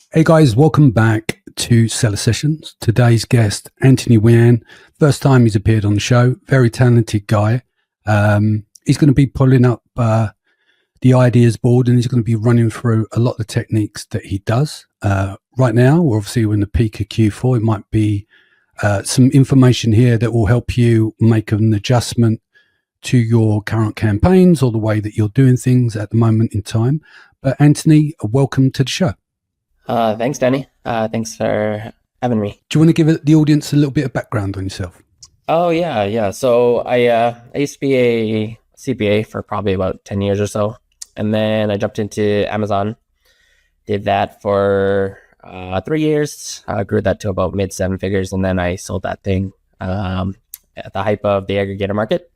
Hey guys, welcome back to Seller Sessions. Today's guest, Anthony Nguyen. First time he's appeared on the show. Very talented guy. He's going to be pulling up the ideas board and he's going to be running through a lot of the techniques that he does. Right now, we're obviously in the peak of Q4. It might be some information here that will help you make an adjustment to your current campaigns or the way that you're doing things at the moment in time. But Anthony, welcome to the show. Thanks, Danny. Thanks for having me. Do you want to give the audience a little bit of background on yourself? Oh, yeah. So I used to be a CPA for probably about 10 years or so. And then I jumped into Amazon, did that for 3 years, grew that to about mid 7 figures. And then I sold that thing at the hype of the aggregator market.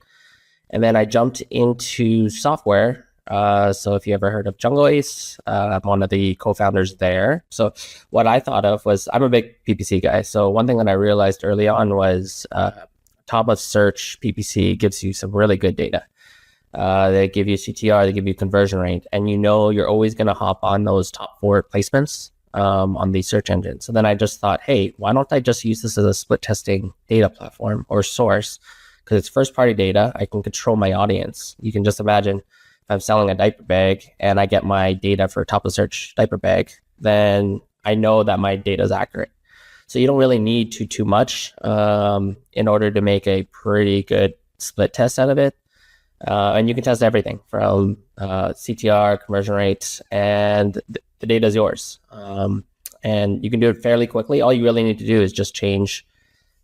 And then I jumped into software. So if you ever heard of Jungle Ace, I'm one of the co-founders there. So what I thought of was, I'm a big PPC guy. So one thing that I realized early on was top of search PPC gives you some really good data. They give you CTR, they give you conversion rate, and you're always going to hop on those top 4 placements on the search engine. So then I just thought, hey, why don't I just use this as a split testing data platform or source? Because it's first party data, I can control my audience. You can just imagine, if I'm selling a diaper bag and I get my data for top of search diaper bag, then I know that my data is accurate. So you don't really need too much in order to make a pretty good split test out of it. And you can test everything from CTR, conversion rates, and the data is yours. And you can do it fairly quickly. All you really need to do is just change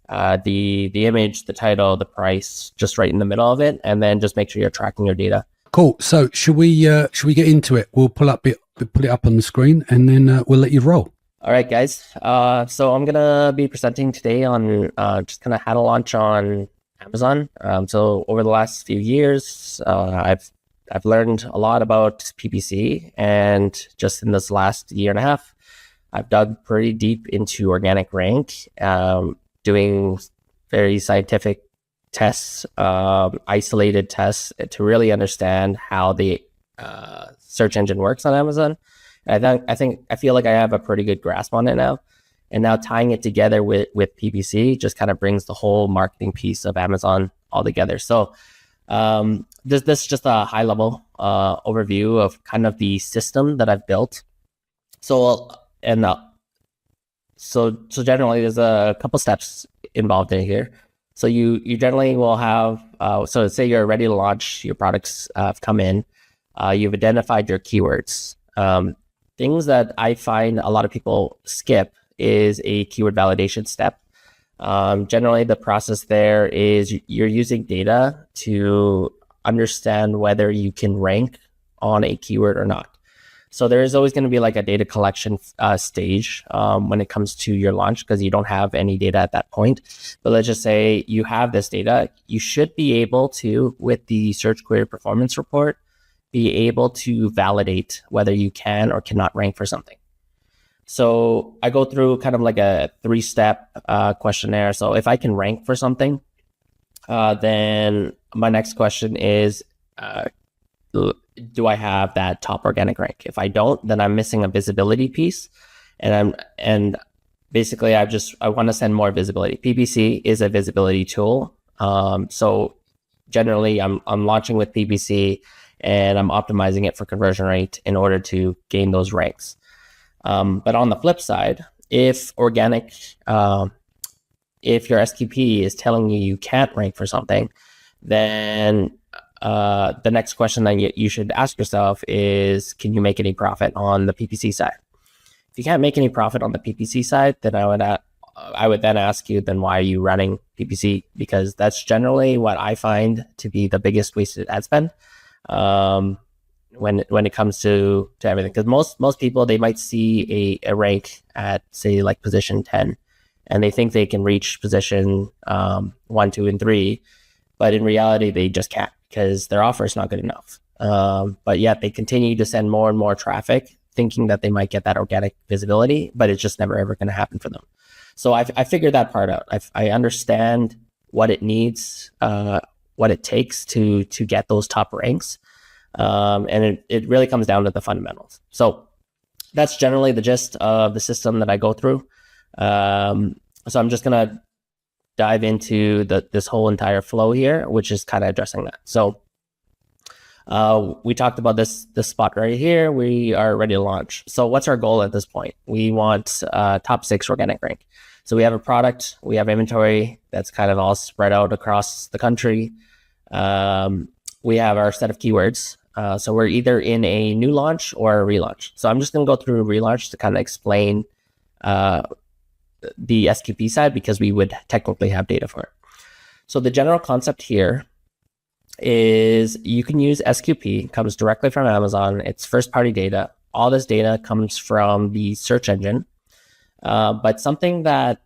the image, the title, the price, just right in the middle of it, and then just make sure you're tracking your data. Cool. So should we get into it? We'll put it up on the screen and then we'll let you roll. All right, guys. So I'm gonna be presenting today on just kind of how to launch on Amazon. So over the last few years, I've learned a lot about PPC, and just in this last year and a half, I've dug pretty deep into organic rank, doing very scientific tests, isolated tests to really understand how the search engine works on Amazon. And I feel like I have a pretty good grasp on it now. And now tying it together with PPC just kind of brings the whole marketing piece of Amazon all together. So this is just a high level overview of kind of the system that I've built. So generally there's a couple steps involved in here. So you generally will have, so say you're ready to launch, your products have come in, you've identified your keywords. Things that I find a lot of people skip is a keyword validation step. Generally, the process there is you're using data to understand whether you can rank on a keyword or not. So there is always going to be like a data collection stage when it comes to your launch, because you don't have any data at that point. But let's just say you have this data. You should be able to, with the search query performance report, be able to validate whether you can or cannot rank for something. So I go through kind of like a 3-step questionnaire. So if I can rank for something, then my next question is, do I have that top organic rank? If I don't, then I'm missing a visibility piece, and basically I want to send more visibility. PPC is a visibility tool, so generally I'm launching with PPC and I'm optimizing it for conversion rate in order to gain those ranks. But on the flip side, if your SQP is telling you can't rank for something, then the next question that you should ask yourself is, can you make any profit on the PPC side? If you can't make any profit on the PPC side, then I would then ask you, then why are you running PPC? Because that's generally what I find to be the biggest wasted ad spend when it comes to everything. Because most people, they might see a rank at, say, like position 10, and they think they can reach position 1, 2, and 3, but in reality, they just can't, because their offer is not good enough. But yet they continue to send more and more traffic, thinking that they might get that organic visibility, but it's just never ever going to happen for them. So I figured that part out. I understand what it needs, what it takes to get those top ranks. And it really comes down to the fundamentals. So that's generally the gist of the system that I go through. So I'm just going to dive into this whole entire flow here, which is kind of addressing that. So we talked about this spot right here. We are ready to launch. So what's our goal at this point? We want top 6 organic rank. So we have a product, we have inventory that's kind of all spread out across the country. We have our set of keywords. So we're either in a new launch or a relaunch. So I'm just going to go through a relaunch to kind of explain the SQP side, because we would technically have data for it. So the general concept here is you can use SQP, comes directly from Amazon. It's first party data. All this data comes from the search engine. But something that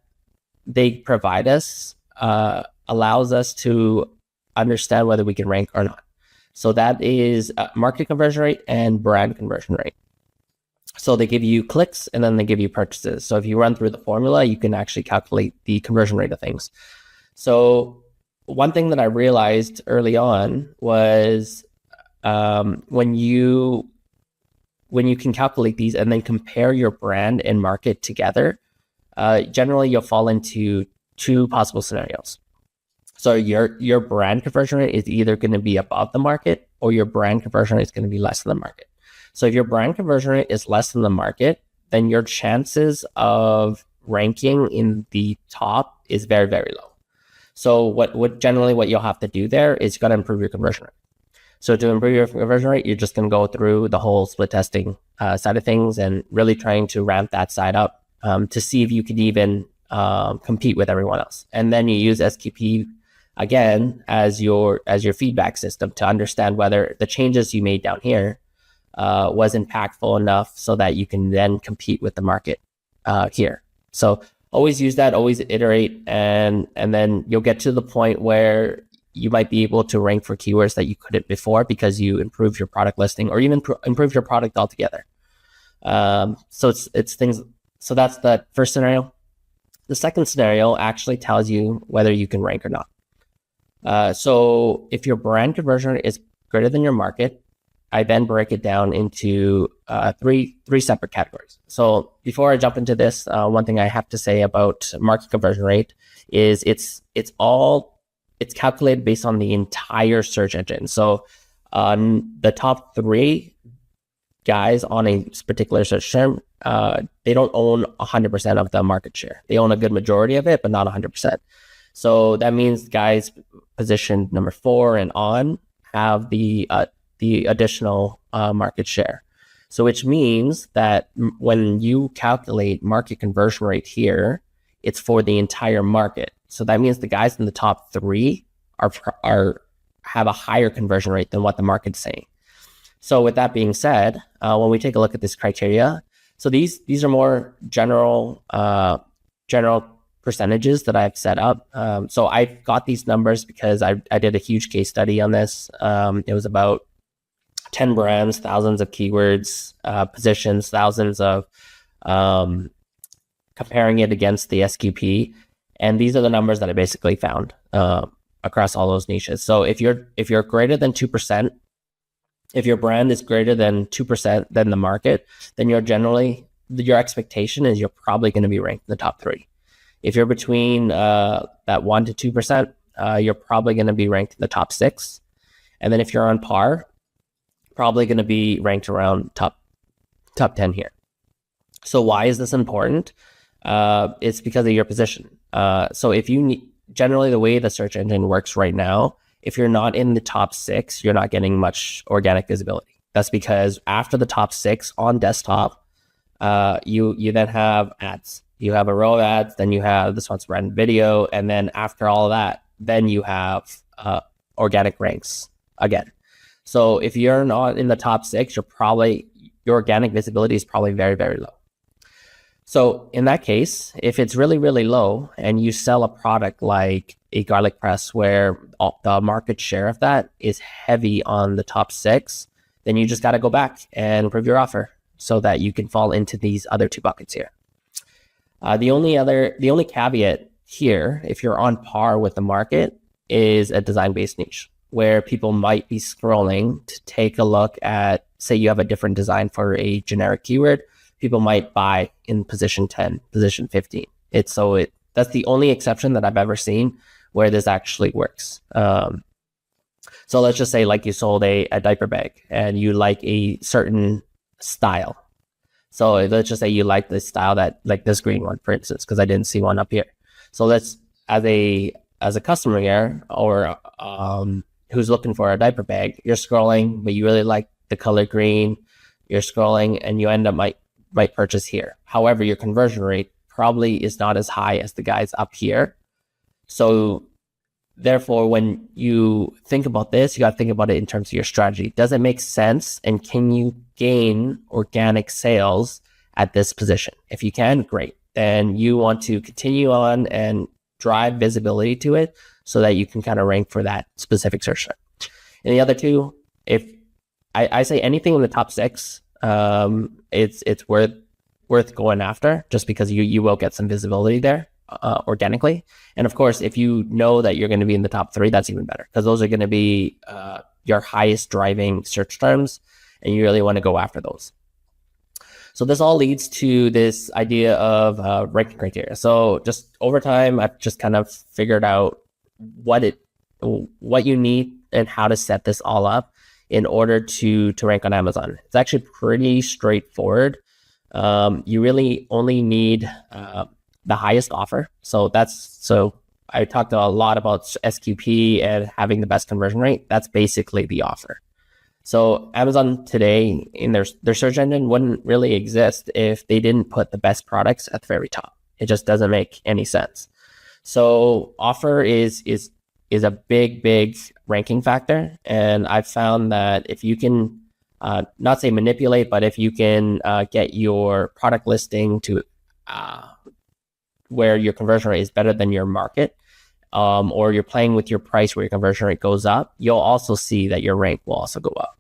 they provide us allows us to understand whether we can rank or not. So that is market conversion rate and brand conversion rate. So they give you clicks and then they give you purchases. So if you run through the formula, you can actually calculate the conversion rate of things. So one thing that I realized early on was when you can calculate these and then compare your brand and market together, generally you'll fall into 2 possible scenarios. So your brand conversion rate is either going to be above the market, or your brand conversion rate is going to be less than the market. So if your brand conversion rate is less than the market, then your chances of ranking in the top is very, very low. So what you'll have to do there is you got to improve your conversion rate. So to improve your conversion rate, you're just going to go through the whole split testing side of things and really trying to ramp that side up to see if you can even compete with everyone else. And then you use SQP again as your feedback system to understand whether the changes you made down here was impactful enough so that you can then compete with the market here. So always use that, always iterate, and then you'll get to the point where you might be able to rank for keywords that you couldn't before because you improved your product listing or even improved your product altogether. So it's things. So that's the first scenario. The second scenario actually tells you whether you can rank or not. So if your brand conversion is greater than your market, I then break it down into three separate categories. So before I jump into this, one thing I have to say about market conversion rate is it's calculated based on the entire search engine. So the top 3 guys on a particular search term, they don't own 100% of the market share. They own a good majority of it, but not 100%. So that means guys positioned number 4 and on have the additional market share. So which means that when you calculate market conversion rate here, it's for the entire market. So that means the guys in the top 3 have a higher conversion rate than what the market's saying. So with that being said, when we take a look at this criteria, so these are more general percentages that I've set up. So I got these numbers because I did a huge case study on this. It was about 10 brands, thousands of keywords, positions, thousands of comparing it against the SQP. And these are the numbers that I basically found across all those niches. So if you're greater than 2%, if your brand is greater than 2% than the market, then your expectation is you're probably going to be ranked in the top 3. If you're between that 1 to 2%, you're probably going to be ranked in the top 6. And then if you're on par, probably going to be ranked around top 10 here. So why is this important? It's because of your position. So if you generally the way the search engine works right now, if you're not in the top 6, you're not getting much organic visibility. That's because after the top 6 on desktop, you then have ads. You have a row of ads, then you have this one's brand video, and then after all of that, then you have organic ranks again. So if you're not in the top 6, your organic visibility is probably very, very low. So in that case, if it's really, really low and you sell a product like a garlic press where the market share of that is heavy on the top 6, then you just got to go back and improve your offer so that you can fall into these other 2 buckets here. The only caveat here, if you're on par with the market, is a design-based niche where people might be scrolling to take a look at, say you have a different design for a generic keyword. people might buy in position 10, position 15. That's the only exception that I've ever seen where this actually works. So let's just say like you sold a diaper bag and you like a certain style. So let's just say you like the style that, like this green one, for instance, because I didn't see one up here. So let's, as a customer here, or who's looking for a diaper bag, you're scrolling, but you really like the color green. You're scrolling and you end up might purchase here. However, your conversion rate probably is not as high as the guys up here. So therefore, when you think about this, you got to think about it in terms of your strategy. Does it make sense? And can you gain organic sales at this position? If you can, great. Then you want to continue on and drive visibility to it so that you can kind of rank for that specific search term. And the other two, if I say anything in the top 6, it's worth going after, just because you will get some visibility there organically. And of course, if you know that you're going to be in the top 3, that's even better, because those are going to be your highest driving search terms, and you really want to go after those. So this all leads to this idea of ranking criteria. So just over time, I've just kind of figured out what you need and how to set this all up in order to rank on Amazon. It's actually pretty straightforward. You really only need the highest offer. So I talked a lot about SQP and having the best conversion rate. That's basically the offer. So Amazon today, in their search engine, wouldn't really exist if they didn't put the best products at the very top. It just doesn't make any sense. So offer is a big ranking factor. And I've found that if you can not say manipulate, but if you can get your product listing to where your conversion rate is better than your market, or you're playing with your price where your conversion rate goes up, you'll also see that your rank will also go up.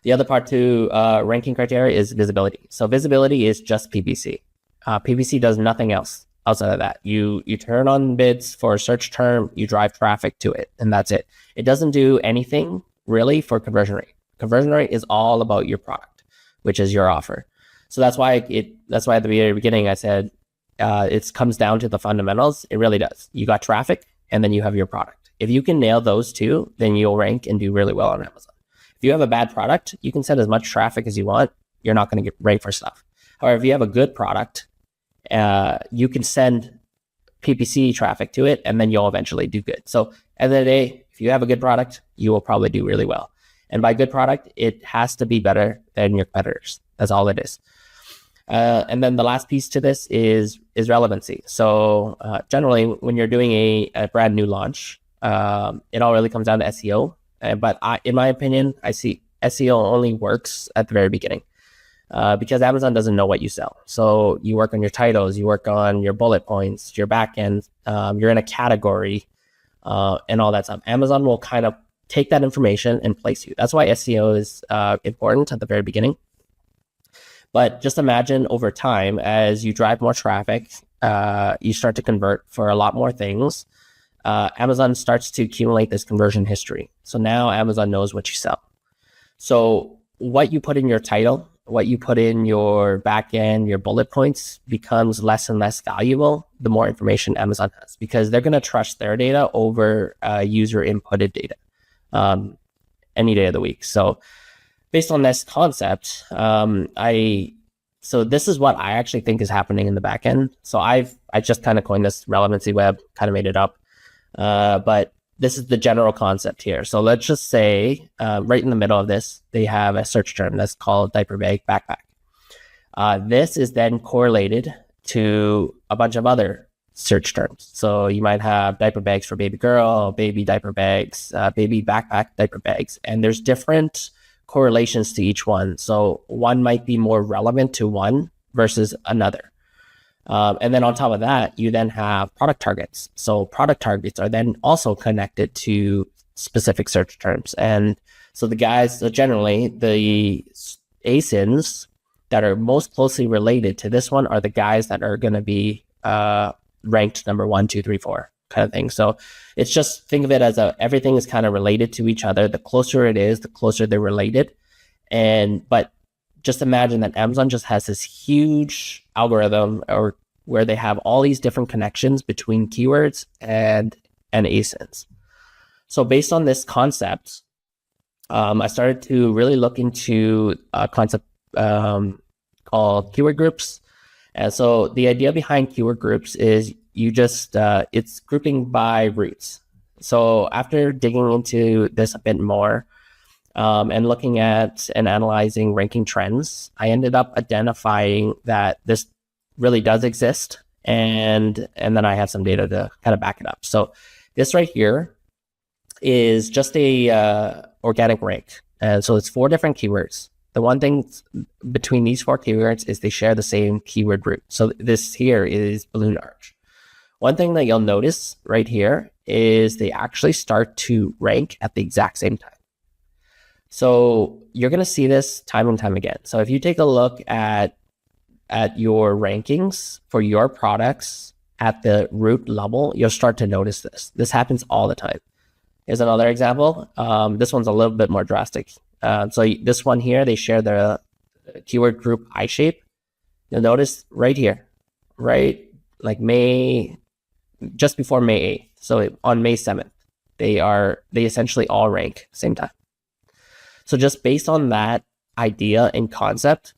The other part to ranking criteria is visibility. So visibility is just PPC. PPC does nothing else outside of that. You turn on bids for a search term, you drive traffic to it, and that's it. It doesn't do anything really for conversion rate. Conversion rate is all about your product, which is your offer. So that's why at the very beginning I said it comes down to the fundamentals. It really does. You got traffic, and then you have your product. If you can nail those two, then you'll rank and do really well on Amazon. If you have a bad product, you can send as much traffic as you want. You're not going to get ranked for stuff. However, if you have a good product, you can send PPC traffic to it, and then you'll eventually do good. So at the end of the day, if you have a good product, you will probably do really well. And by good product, it has to be better than your competitors. That's all it is. And then the last piece to this is relevancy. So generally, when you're doing a brand new launch, it all really comes down to SEO. But in my opinion, I see SEO only works at the very beginning because Amazon doesn't know what you sell. So you work on your titles, you work on your bullet points, your backend, you're in a category, and all that stuff. Amazon will kind of take that information and place you. That's why SEO is important at the very beginning. But just imagine over time, as you drive more traffic, you start to convert for a lot more things. Amazon starts to accumulate this conversion history. So now Amazon knows what you sell. So what you put in your title, what you put in your backend, your bullet points becomes less and less valuable the more information Amazon has, because they're going to trust their data over user inputted data any day of the week. So based on this concept, so this is what I actually think is happening in the back end. So I just kind of coined this relevancy web, kind of made it up. But this is the general concept here. So let's just say right in the middle of this, they have a search term that's called diaper bag backpack. This is then correlated to a bunch of other search terms. So you might have diaper bags for baby girl, baby diaper bags, baby backpack diaper bags, and there's different correlations to each one. So one might be more relevant to one versus another. And then on top of that, you then have product targets. So product targets are then also connected to specific search terms. And so generally the ASINs that are most closely related to this one are the guys that are going to be ranked number 1, 2, 3, 4 kind of thing. So it's just, think of it as everything is kind of related to each other. The closer it is, the closer they're related. But just imagine that Amazon just has this huge algorithm or where they have all these different connections between keywords and ASINs. So based on this concept, I started to really look into a concept called keyword groups. And so the idea behind keyword groups is you just, it's grouping by roots. So after digging into this a bit more and looking at and analyzing ranking trends, I ended up identifying that this really does exist. And then I have some data to kind of back it up. So this right here is just a organic rank. And so it's 4 different keywords. The one thing between these 4 keywords is they share the same keyword root. So this here is balloon arch. One thing that you'll notice right here is they actually start to rank at the exact same time. So you're going to see this time and time again. So if you take a look at your rankings for your products at the root level, you'll start to notice this. This happens all the time. Here's another example. This one's a little bit more drastic. So this one here, they share the keyword group I shape. You'll notice right here, right? Like just before May 8th. So on May 7th, they essentially all rank same time. So just based on that idea and concept,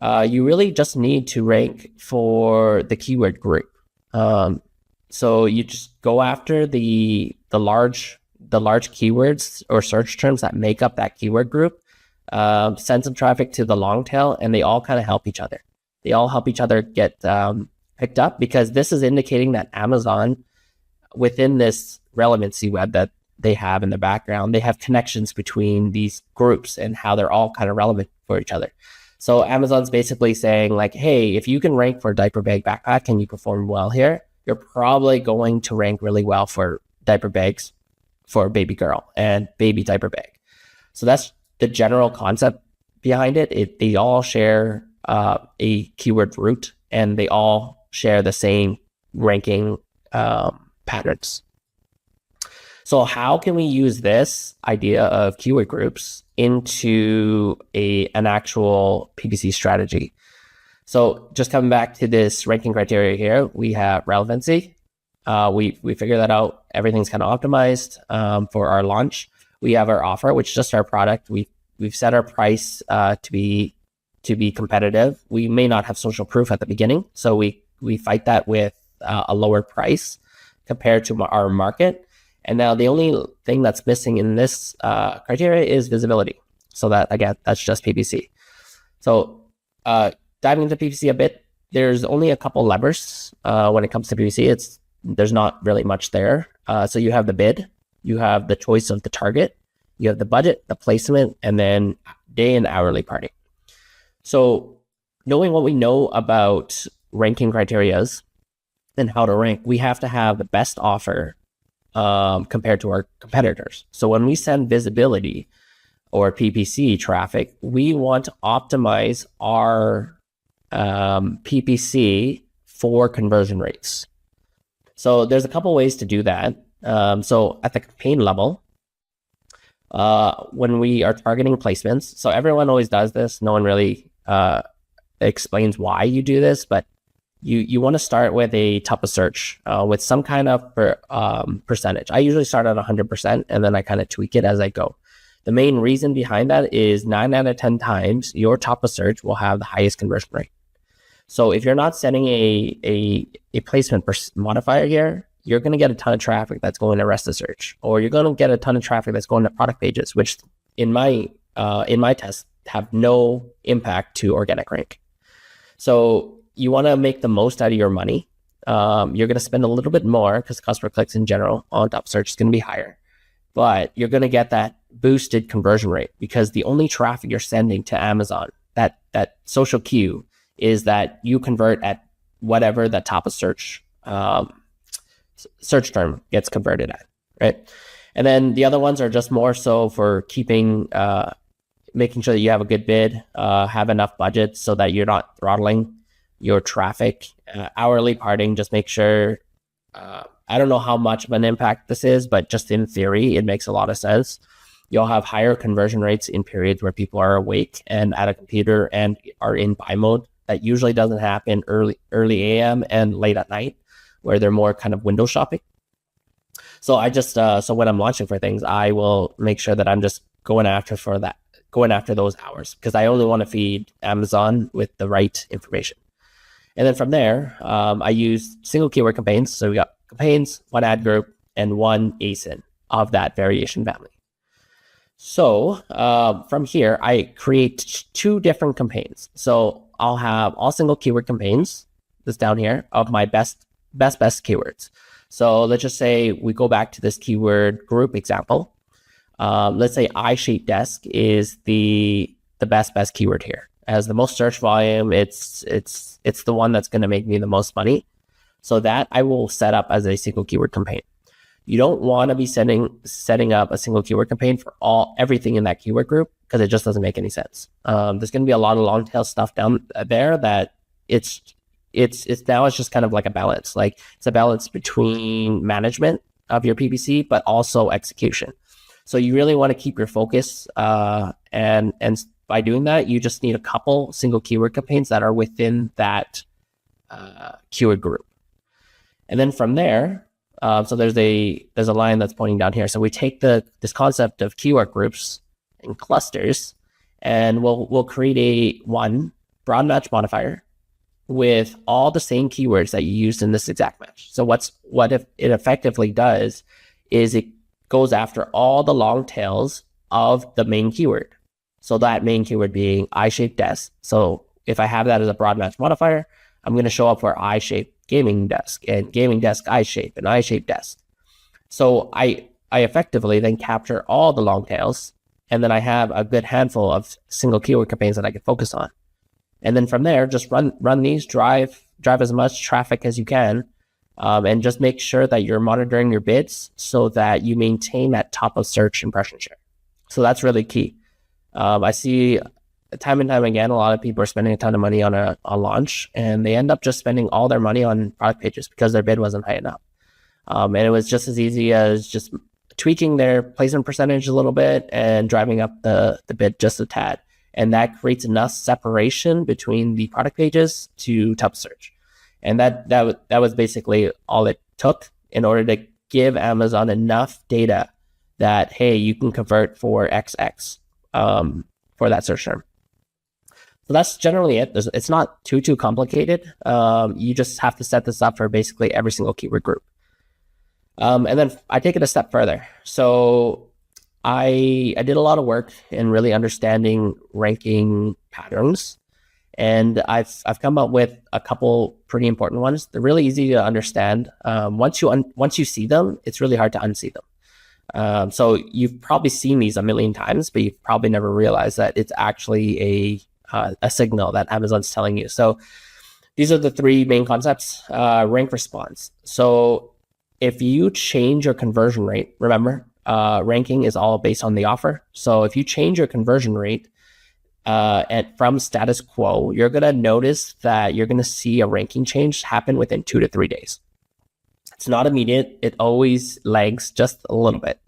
you really just need to rank for the keyword group. So you just go after the large keywords or search terms that make up that keyword group, send some traffic to the long tail, and they all kind of help each other. They all help each other get picked up, because this is indicating that Amazon, within this relevancy web that they have in the background, they have connections between these groups and how they're all kind of relevant for each other. So Amazon's basically saying like, hey, if you can rank for diaper bag backpack and you perform well here, you're probably going to rank really well for diaper bags for baby girl and baby diaper bag. So that's the general concept behind it. They all share a keyword root, and they all share the same ranking patterns. So how can we use this idea of keyword groups into an actual PPC strategy? So just coming back to this ranking criteria here, we have relevancy. We figured that out. Everything's kind of optimized for our launch. We have our offer, which is just our product. We've set our price to be competitive. We may not have social proof at the beginning, so we fight that with a lower price compared to our market. And now the only thing that's missing in this criteria is visibility. So that, again, that's just PPC. So diving into PPC a bit, there's only a couple levers when it comes to PPC. There's not really much there. So you have the bid, you have the choice of the target, you have the budget, the placement, and then day and hourly party. So knowing what we know about ranking criterias and how to rank, we have to have the best offer compared to our competitors. So when we send visibility or PPC traffic, we want to optimize our PPC for conversion rates. So there's a couple ways to do that. So at the campaign level, when we are targeting placements, so everyone always does this. No one really explains why you do this, but you want to start with a top of search with some kind of percentage. I usually start at 100%, and then I kind of tweak it as I go. The main reason behind that is 9 out of 10 times your top of search will have the highest conversion rate. So if you're not setting a placement modifier here, you're going to get a ton of traffic that's going to rest of search, or you're going to get a ton of traffic that's going to product pages, which in my test have no impact to organic rank. So you want to make the most out of your money. You're going to spend a little bit more because cost per clicks in general on top search is going to be higher, but you're going to get that boosted conversion rate because the only traffic you're sending to Amazon, that social queue, is that you convert at whatever the top of search search term gets converted at, right? And then the other ones are just more so for keeping, making sure that you have a good bid, have enough budget so that you're not throttling your traffic. Hourly parting, just make sure, I don't know how much of an impact this is, but just in theory, it makes a lot of sense. you'll have higher conversion rates in periods where people are awake and at a computer and are in buy mode. That usually doesn't happen early AM and late at night, where they're more kind of window shopping. So I just so when I'm launching for things, I will make sure that I'm just going after those hours, because I only want to feed Amazon with the right information. And then from there, I use single keyword campaigns. So we got campaigns, one ad group, and one ASIN of that variation family. So from here, I create 2 different campaigns. So I'll have all single keyword campaigns, this down here, of my best keywords. So let's just say we go back to this keyword group example. Let's say I-shaped desk is the best keyword here. It has the most search volume. It's the one that's going to make me the most money. So that I will set up as a single keyword campaign. You don't want to be setting up a single keyword campaign for everything in that keyword group, because it just doesn't make any sense. There's going to be a lot of long tail stuff down there that it's just kind of like a balance. Like, it's a balance between management of your PPC, but also execution. So you really want to keep your focus, and by doing that, you just need a couple single keyword campaigns that are within that keyword group. And then from there, so there's a line that's pointing down here. So we take this concept of keyword groups and clusters, and we'll create one broad match modifier with all the same keywords that you used in this exact match. So what if it effectively does is it goes after all the long tails of the main keyword. So that main keyword being I-shaped desk. So if I have that as a broad match modifier, I'm going to show up for I-shaped gaming desk and gaming desk I-shape and I-shaped desk. So I effectively then capture all the long tails, and then I have a good handful of single keyword campaigns that I can focus on. And then from there, just run these, drive as much traffic as you can, and just make sure that you're monitoring your bids so that you maintain that top of search impression share. So that's really key. I see time and time again, a lot of people are spending a ton of money on a launch, and they end up just spending all their money on product pages because their bid wasn't high enough. And it was just as easy as just tweaking their placement percentage a little bit and driving up the bid just a tad. And that creates enough separation between the product pages to top search. And that was basically all it took in order to give Amazon enough data that, hey, you can convert for XX for that search term. So that's generally it. It's not too complicated. You just have to set this up for basically every single keyword group. And then I take it a step further. So I did a lot of work in really understanding ranking patterns, and I've come up with a couple pretty important ones. They're really easy to understand. Once you see them, it's really hard to unsee them. So you've probably seen these a million times, but you've probably never realized that it's actually a signal that Amazon's telling you. So these are the 3 main concepts. Rank response. So if you change your conversion rate, remember, ranking is all based on the offer. So if you change your conversion rate from status quo, you're going to notice that you're going to see a ranking change happen within 2 to 3 days. It's not immediate. It always lags just a little bit,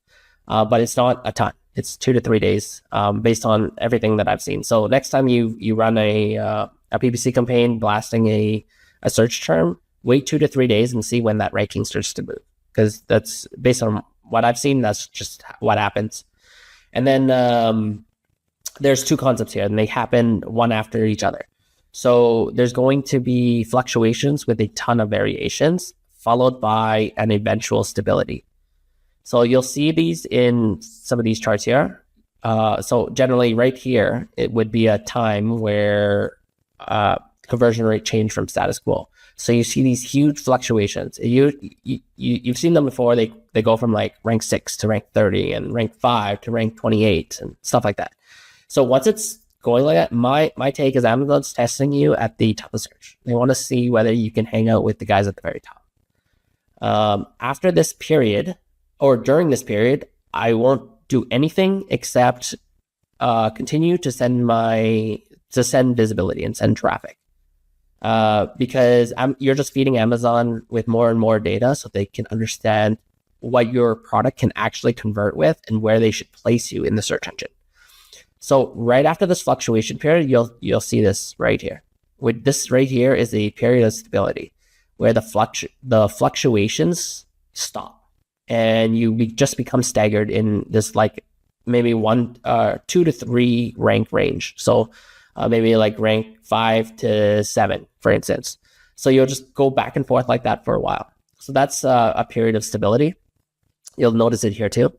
but it's not a ton. It's 2 to 3 days based on everything that I've seen. So next time you run a PPC campaign blasting a search term, wait 2 to 3 days and see when that ranking starts to move, because that's based on what I've seen. That's just what happens. And then there's 2 concepts here, and they happen one after each other. So there's going to be fluctuations with a ton of variations, followed by an eventual stability. So you'll see these in some of these charts here. So generally right here, it would be a time where conversion rate changed from status quo. So you see these huge fluctuations. You've seen them before. They go from like rank 6 to rank 30 and rank 5 to rank 28 and stuff like that. So once it's going like that, my take is Amazon's testing you at the top of search. They want to see whether you can hang out with the guys at the very top. After this period, or during this period, I won't do anything except continue to send visibility and send traffic. Because you're just feeding Amazon with more and more data so they can understand what your product can actually convert with and where they should place you in the search engine. So right after this fluctuation period, you'll see this right here. With this right here is a period of stability where the fluctuations stop and you just become staggered in this like maybe 2 to 3 rank range. So maybe like rank 5 to 7, for instance. So you'll just go back and forth like that for a while. So that's a period of stability. You'll notice it here too,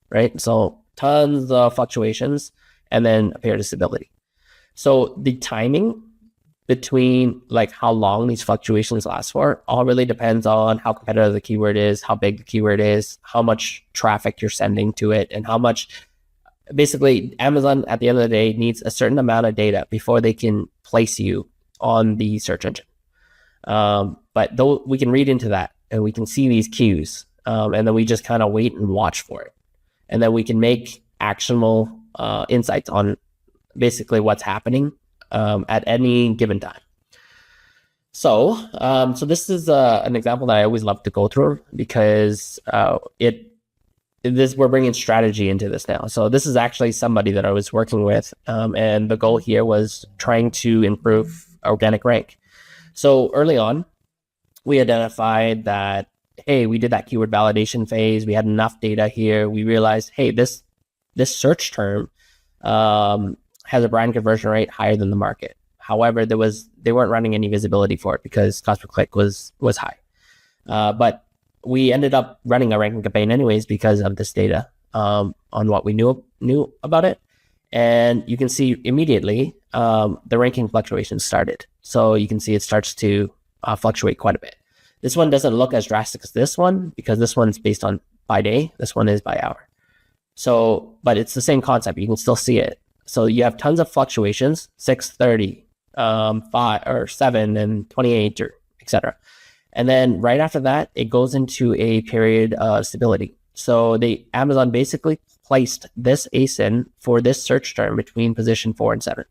right? So tons of fluctuations and then a period of stability. So the timing between like how long these fluctuations last for all really depends on how competitive the keyword is, how big the keyword is, how much traffic you're sending to it, and how much. Basically, Amazon at the end of the day needs a certain amount of data before they can place you on the search engine. But though we can read into that and we can see these cues, and then we just kind of wait and watch for it, and then we can make actionable insights on basically what's happening at any given time. So this is an example that I always love to go through because we're bringing strategy into this now. So this is actually somebody that I was working with, and the goal here was trying to improve organic rank. So early on, we identified that, hey, we did that keyword validation phase. We had enough data here. We realized, hey, this search term has a brand conversion rate higher than the market. However, they weren't running any visibility for it because cost per click was high. But we ended up running a ranking campaign anyways because of this data on what we knew about it. And you can see immediately the ranking fluctuations started. So you can see it starts to fluctuate quite a bit. This one doesn't look as drastic as this one because this one's based on by day. This one is by hour. So, but it's the same concept. You can still see it. So you have tons of fluctuations, 630, 5 or 7 and 28 or etc. And then right after that, it goes into a period of stability. So Amazon basically placed this ASIN for this search term between position 4 and 7.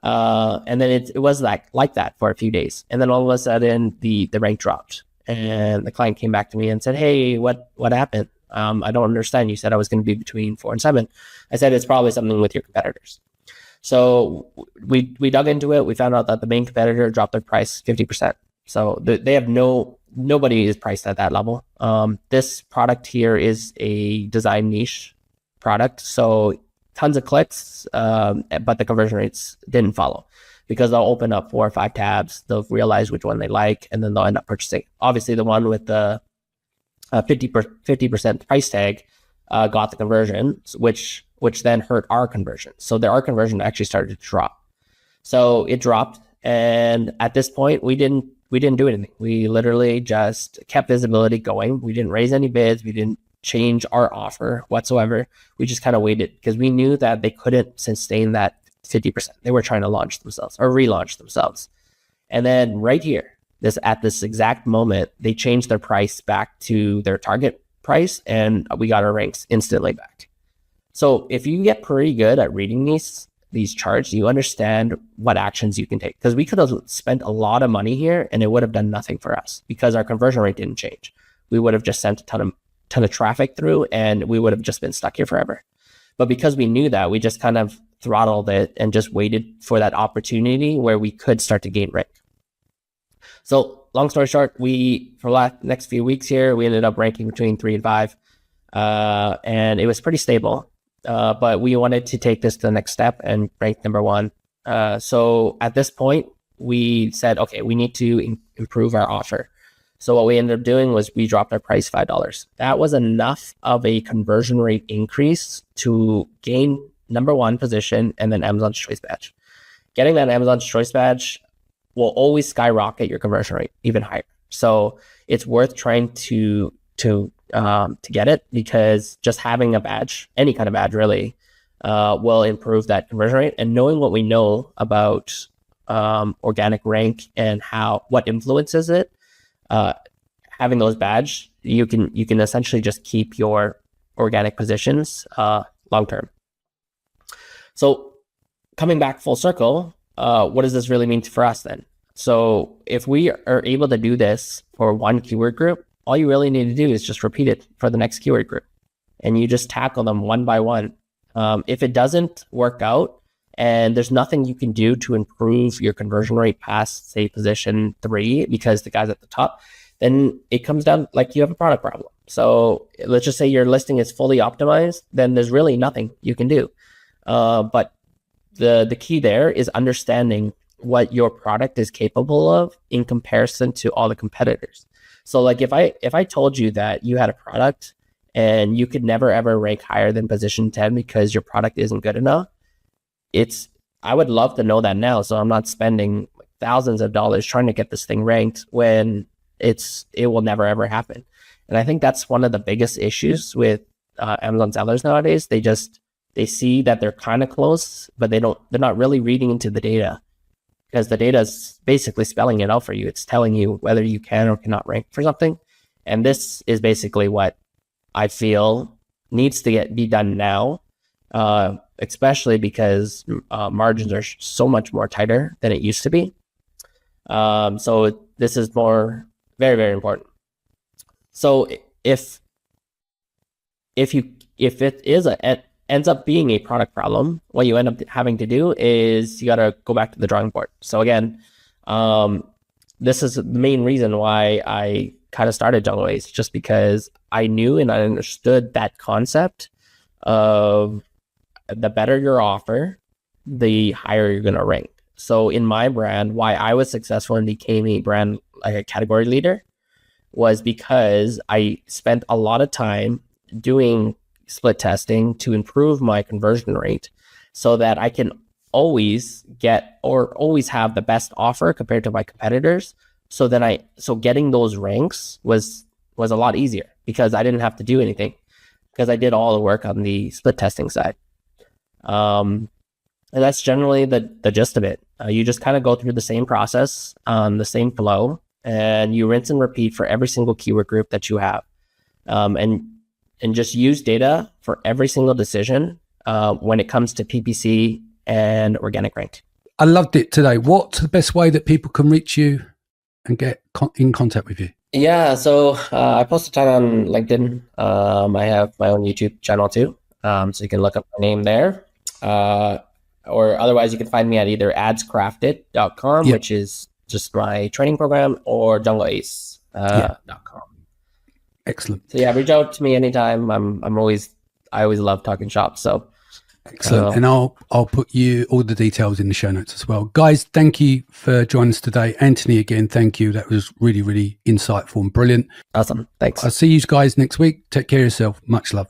And then it was like that for a few days. And then all of a sudden the rank dropped. And the client came back to me and said, hey, what happened? I don't understand. You said I was going to be between 4 and 7. I said, it's probably something with your competitors. So we dug into it. We found out that the main competitor dropped their price 50%. So they have nobody is priced at that level. This product here is a design niche product. So tons of clicks, but the conversion rates didn't follow because they'll open up 4 or 5 tabs. They'll realize which one they like, and then they'll end up purchasing. Obviously, the one with the 50% price tag got the conversion, which then hurt our conversion. So our conversion actually started to drop. So it dropped, and at this point, we didn't do anything. We literally just kept visibility going. We didn't raise any bids. We didn't change our offer whatsoever. We just kind of waited because we knew that they couldn't sustain that 50%. They were trying to launch themselves or relaunch themselves. And then right here, at this exact moment, they changed their price back to their target price, and we got our ranks instantly back. So if you get pretty good at reading these charts, you understand what actions you can take, because we could have spent a lot of money here and it would have done nothing for us because our conversion rate didn't change. We would have just sent a ton of traffic through and we would have just been stuck here forever. But because we knew that, we just kind of throttled it and just waited for that opportunity where we could start to gain rank. So long story short, for the next few weeks here, we ended up ranking between 3 and 5, and it was pretty stable. But we wanted to take this to the next step and rank number 1. So at this point, we said, okay, we need to improve our offer. So what we ended up doing was we dropped our price $5. That was enough of a conversion rate increase to gain number 1 position and then Amazon's Choice Badge. Getting that Amazon's Choice Badge will always skyrocket your conversion rate even higher. So it's worth trying to get it, because just having a badge, any kind of badge really, will improve that conversion rate. And knowing what we know about organic rank and what influences it, having those badge, you can essentially just keep your organic positions long term. So coming back full circle, what does this really mean for us then? So if we are able to do this for one keyword group, all you really need to do is just repeat it for the next keyword group, and you just tackle them one by one. If it doesn't work out and there's nothing you can do to improve your conversion rate past, say, position 3 because the guy's at the top, then it comes down like you have a product problem. So let's just say your listing is fully optimized, then there's really nothing you can do. But the key there is understanding what your product is capable of in comparison to all the competitors. So like if I told you that you had a product and you could never ever rank higher than position 10 because your product isn't good enough, I would love to know that now, so I'm not spending thousands of dollars trying to get this thing ranked when it will never ever happen. And I think that's one of the biggest issues with Amazon sellers nowadays. They see that they're kind of close, but they're not really reading into the data, because the data is basically spelling it out for you. It's telling you whether you can or cannot rank for something. And this is basically what I feel needs to be done now, especially because margins are so much more tighter than it used to be. So this is very, very important. So if it ends up being a product problem, what you end up having to do is you got to go back to the drawing board. So again, this is the main reason why I kind of started Jungle Ace, just because I knew and I understood that concept of the better your offer, the higher you're going to rank. So in my brand, why I was successful and became a brand, like a category leader, was because I spent a lot of time doing split testing to improve my conversion rate so that I can always have the best offer compared to my competitors. So getting those ranks was a lot easier because I didn't have to do anything, because I did all the work on the split testing side. And that's generally the gist of it. You just kind of go through the same process, the same flow, and you rinse and repeat for every single keyword group that you have. And just use data for every single decision when it comes to PPC and organic rank. I loved it today. What's the best way that people can reach you and get in contact with you? Yeah, so I post a ton on LinkedIn. I have my own YouTube channel too, so you can look up my name there. Or otherwise, you can find me at either adscrafted.com, yep, which is just my training program, or jungleace.com. Excellent. So yeah, reach out to me anytime. I always love talking shop. So excellent. And I'll put you all the details in the show notes as well. Guys, thank you for joining us today. Anthony, again, thank you. That was really, really insightful and brilliant. Awesome. Thanks. I'll see you guys next week. Take care of yourself. Much love.